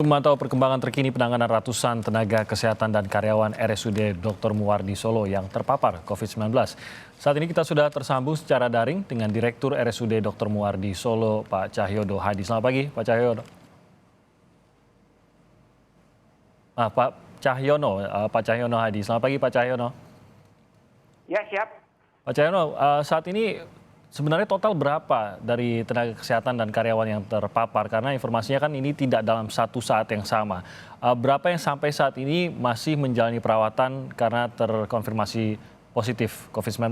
Memantau perkembangan terkini penanganan ratusan tenaga kesehatan dan karyawan RSUD Dr. Muwardi Solo yang terpapar COVID-19. Saat ini kita sudah tersambung secara daring dengan Direktur RSUD Dr. Muwardi Solo, Pak Cahyono Hadi. Selamat pagi, Pak Cahyono. Pak Cahyono Hadi. Selamat pagi, Pak Cahyono. Ya, siap. Pak Cahyono, saat ini sebenarnya total berapa dari tenaga kesehatan dan karyawan yang terpapar? Karena informasinya kan ini tidak dalam satu saat yang sama. Berapa yang sampai saat ini masih menjalani perawatan karena terkonfirmasi positif COVID-19?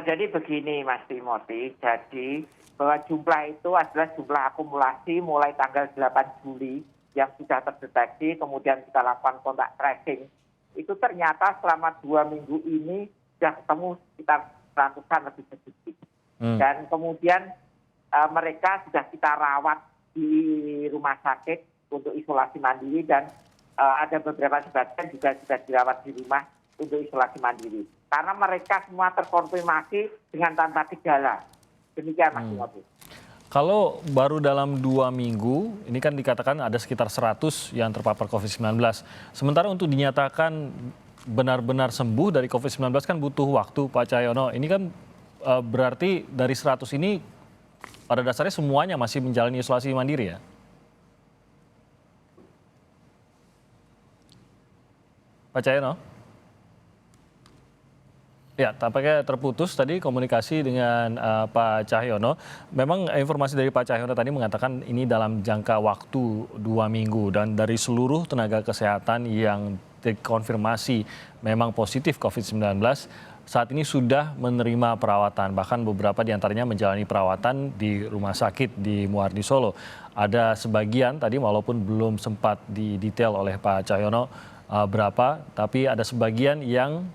Jadi begini Mas Timothy, jadi bahwa jumlah itu adalah jumlah akumulasi mulai tanggal 8 Juli yang sudah terdeteksi, kemudian kita lakukan kontak tracing. Itu ternyata selama 2 minggu ini sudah ketemu sekitar ratusan lebih sedikit. Dan kemudian mereka sudah kita rawat di rumah sakit untuk isolasi mandiri dan ada beberapa sebagian juga sudah dirawat di rumah untuk isolasi mandiri. Karena mereka semua terkonfirmasi dengan tanpa gejala. Demikian Mas Timothy. Kalau baru dalam 2 minggu, ini kan dikatakan ada sekitar 100 yang terpapar COVID-19. Sementara untuk dinyatakan benar-benar sembuh dari COVID-19 kan butuh waktu, Pak Cahyono. Ini kan berarti dari 100 ini pada dasarnya semuanya masih menjalani isolasi mandiri ya? Pak Cahyono? Ya, tampaknya terputus tadi komunikasi dengan Pak Cahyono. Memang informasi dari Pak Cahyono tadi mengatakan ini dalam jangka waktu 2 minggu. Dan dari seluruh tenaga kesehatan yang dikonfirmasi memang positif COVID-19, saat ini sudah menerima perawatan. Bahkan beberapa diantaranya menjalani perawatan di rumah sakit di Muwardi Solo. Ada sebagian tadi walaupun belum sempat didetail oleh Pak Cahyono berapa, tapi ada sebagian yang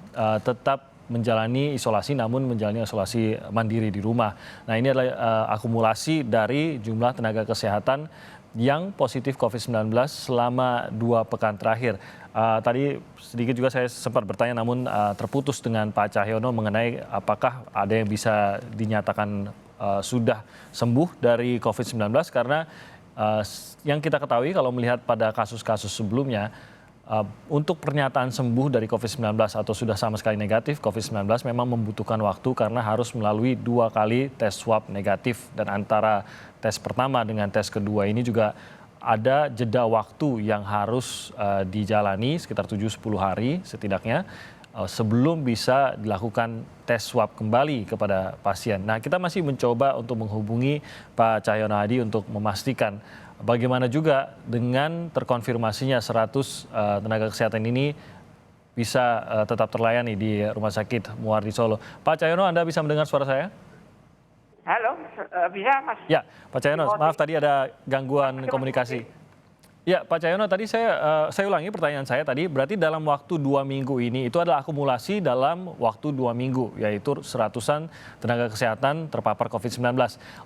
tetap menjalani isolasi namun menjalani isolasi mandiri di rumah. Nah, ini adalah akumulasi dari jumlah tenaga kesehatan yang positif COVID-19 selama 2 pekan terakhir. Tadi sedikit juga saya sempat bertanya namun terputus dengan Pak Cahyono mengenai apakah ada yang bisa dinyatakan sudah sembuh dari COVID-19 karena yang kita ketahui kalau melihat pada kasus-kasus sebelumnya, untuk pernyataan sembuh dari COVID-19 atau sudah sama sekali negatif COVID-19 memang membutuhkan waktu karena harus melalui 2 kali tes swab negatif. Dan antara tes pertama dengan tes kedua ini juga ada jeda waktu yang harus dijalani sekitar 7-10 hari setidaknya sebelum bisa dilakukan tes swab kembali kepada pasien. Nah, kita masih mencoba untuk menghubungi Pak Cahyono Hadi untuk memastikan bagaimana juga dengan terkonfirmasinya 100 tenaga kesehatan ini bisa tetap terlayani di Rumah Sakit Muwardi Solo. Pak Cahyono, Anda bisa mendengar suara saya? Halo, bisa Mas? Ya, Pak Cahyono, maaf tadi ada gangguan komunikasi. Ya, Pak Cahyono, tadi saya ulangi pertanyaan saya tadi, berarti dalam waktu 2 minggu ini itu adalah akumulasi dalam waktu 2 minggu, yaitu seratusan tenaga kesehatan terpapar COVID-19.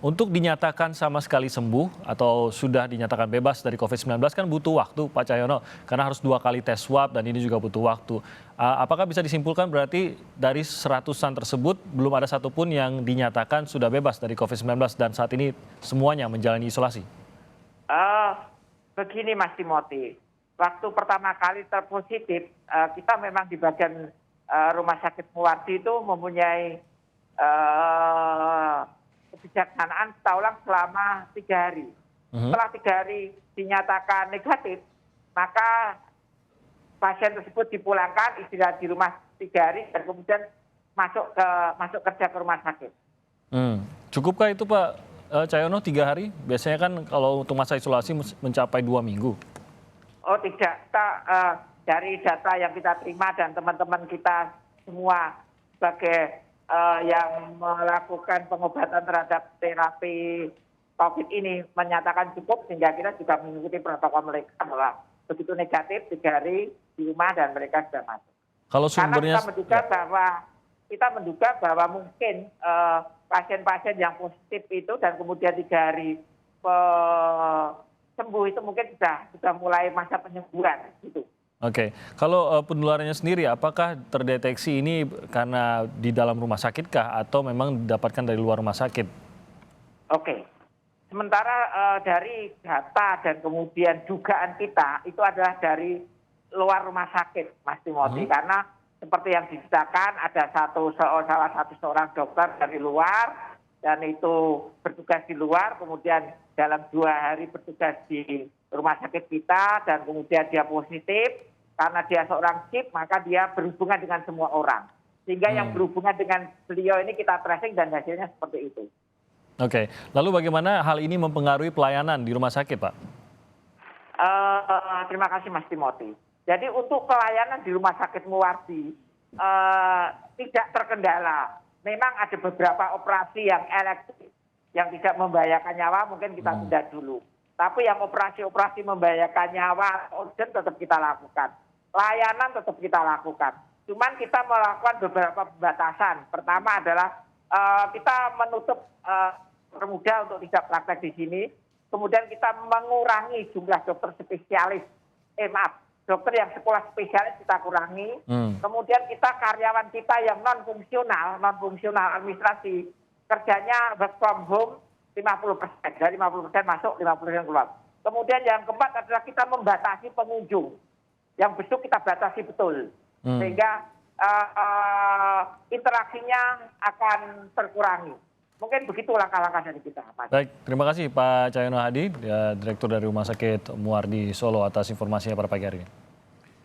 Untuk dinyatakan sama sekali sembuh atau sudah dinyatakan bebas dari COVID-19 kan butuh waktu, Pak Cahyono, karena harus 2 kali tes swab dan ini juga butuh waktu. Apakah bisa disimpulkan berarti dari seratusan tersebut belum ada satupun yang dinyatakan sudah bebas dari COVID-19 dan saat ini semuanya menjalani isolasi? Begini Mas Timothy, waktu pertama kali terpositif, kita memang di bagian rumah sakit Muwardi itu mempunyai kebijaksanaan kita ulang selama 3 hari. Setelah 3 hari dinyatakan negatif, maka pasien tersebut dipulangkan, istirahat di rumah 3 hari dan kemudian masuk kerja ke rumah sakit. Cukupkah itu Pak Cahyono 3 hari? Biasanya kan kalau untuk masa isolasi mencapai 2 minggu. Oh tidak, kita dari data yang kita terima dan teman-teman kita semua sebagai yang melakukan pengobatan terhadap terapi COVID ini menyatakan cukup sehingga kita juga mengikuti protokol mereka bahwa begitu negatif 3 hari di rumah dan mereka sudah masuk. Kalau sumbernya, Karena kita menduga bahwa mungkin pasien-pasien yang positif itu dan kemudian 3 hari sembuh itu mungkin sudah mulai masa penyembuhan gitu. Oke, kalau penularannya sendiri apakah terdeteksi ini karena di dalam rumah sakit kah atau memang didapatkan dari luar rumah sakit? Oke. Sementara dari data dan kemudian dugaan kita itu adalah dari luar rumah sakit, Mas Timothy. Karena seperti yang diceritakan ada salah satu seorang dokter dari luar dan itu bertugas di luar, kemudian dalam 2 hari bertugas di rumah sakit kita dan kemudian dia positif. Karena dia seorang chip, maka dia berhubungan dengan semua orang. Sehingga yang berhubungan dengan beliau ini kita tracing dan hasilnya seperti itu. Oke, lalu bagaimana hal ini mempengaruhi pelayanan di rumah sakit, Pak? Terima kasih Mas Timothy. Jadi untuk pelayanan di Rumah Sakit Muwardi tidak terkendala. Memang ada beberapa operasi yang elektif yang tidak membahayakan nyawa mungkin kita tunda dulu. Tapi yang operasi-operasi membahayakan nyawa, urgent tetap kita lakukan. Layanan tetap kita lakukan. Cuman kita melakukan beberapa pembatasan. Pertama adalah kita menutup permudah untuk tidak praktek di sini. Kemudian kita mengurangi jumlah dokter spesialis. Dokter yang sekolah spesialis kita kurangi. Kemudian kita karyawan kita yang non fungsional administrasi, kerjanya work from home 50%. Dari 50% masuk, 50% keluar. Kemudian yang keempat adalah kita membatasi pengunjung. Yang besok kita batasi betul. Sehingga interaksinya akan terkurangi. Mungkin begitu langkah-langkah dari kita, Mas. Baik, terima kasih Pak Cahyono Hadi, Direktur dari Rumah Sakit Muwardi Solo atas informasinya pada pagi hari ini.